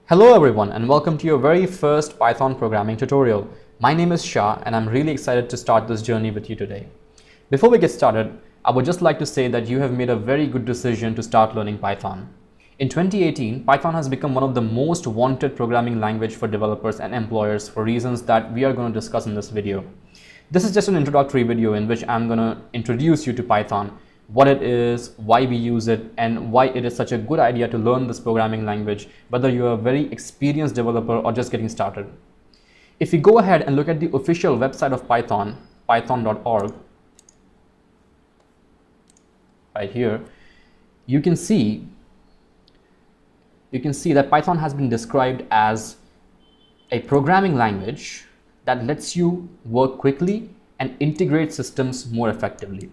Hello everyone and welcome to your very first Python programming tutorial. My name is Shah and I'm really excited to start this journey with you today. Before we get started, I would just like to say that you have made a very good decision to start learning Python. In 2018, Python has become one of the most wanted programming language for developers and employers for reasons that we are going to discuss in this video. This is just an introductory video in which I'm going to introduce you to Python, what it is, why we use it, and why it is such a good idea to learn this programming language, whether you are a very experienced developer or just getting started. If you go ahead and look at the official website of Python, python.org, right here, you can see that Python has been described as a programming language that lets you work quickly and integrate systems more effectively.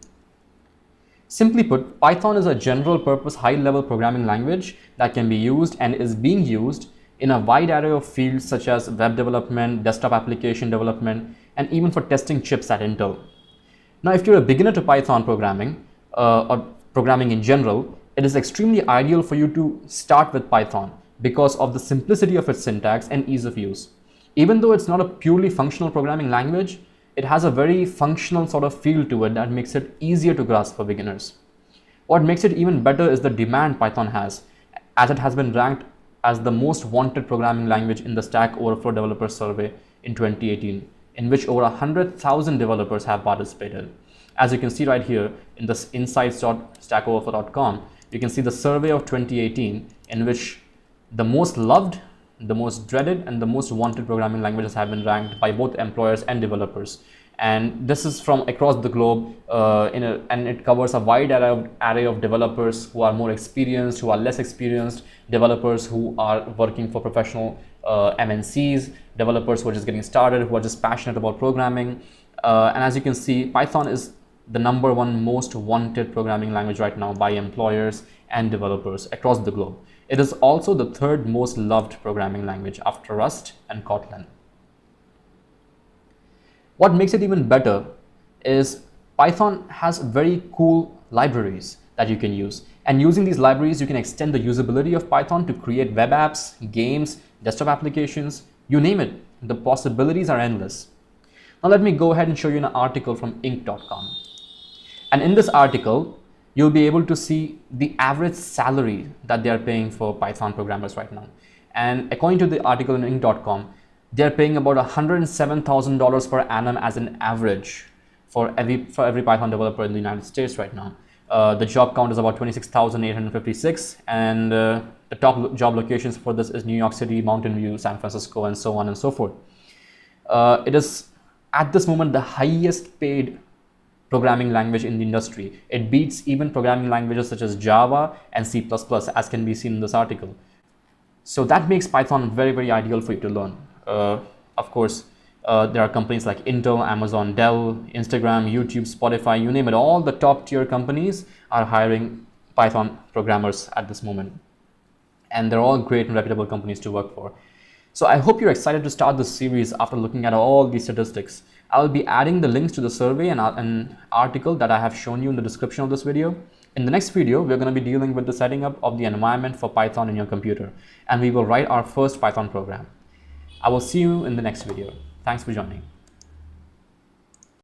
Simply put, Python is a general purpose high-level programming language that can be used and is being used in a wide array of fields such as web development, desktop application development, and even for testing chips at Intel. Now, if you're a beginner to Python programming or programming in general, it is extremely ideal for you to start with Python because of the simplicity of its syntax and ease of use. Even though it's not a purely functional programming language, it has a very functional sort of feel to it that makes it easier to grasp for beginners. What makes it even better is the demand Python has, as it has been ranked as the most wanted programming language in the Stack Overflow Developer Survey in 2018, in which over 100,000 developers have participated. As you can see right here in this insights.stackoverflow.com, you can see the survey of 2018 in which the most loved, the most dreaded, and the most wanted programming languages have been ranked by both employers and developers. And this is from across the globe, and it covers a wide array of developers who are more experienced, who are less experienced, developers who are working for professional MNCs, developers who are just getting started, who are just passionate about programming. And as you can see, Python is the #1 most wanted programming language right now by employers and developers across the globe. It is also the third most loved programming language after Rust and Kotlin. What makes it even better is Python has very cool libraries that you can use. And using these libraries, you can extend the usability of Python to create web apps, games, desktop applications, you name it. The possibilities are endless. Now let me go ahead and show you an article from Inc.com. And in this article, you'll be able to see the average salary that they are paying for Python programmers right now. And according to the article in Inc.com, they're paying about $107,000 per annum as an average for every Python developer in the United States right now. The job count is about 26,856, and the top job locations for this is New York City, Mountain View, San Francisco, and so on and so forth. It is at this moment the highest paid programming language in the industry. It beats even programming languages such as Java and C++, as can be seen in this article. So that makes Python very, very ideal for you to learn. Of course, there are companies like Intel, Amazon, Dell, Instagram, YouTube, Spotify, you name it. All the top tier companies are hiring Python programmers at this moment. And they're all great and reputable companies to work for. So I hope you're excited to start this series after looking at all these statistics. I'll be adding the links to the survey and an article that I have shown you in the description of this video. In the next video, we're going to be dealing with the setting up of the environment for Python in your computer, and we will write our first Python program. I will see you in the next video. Thanks for joining.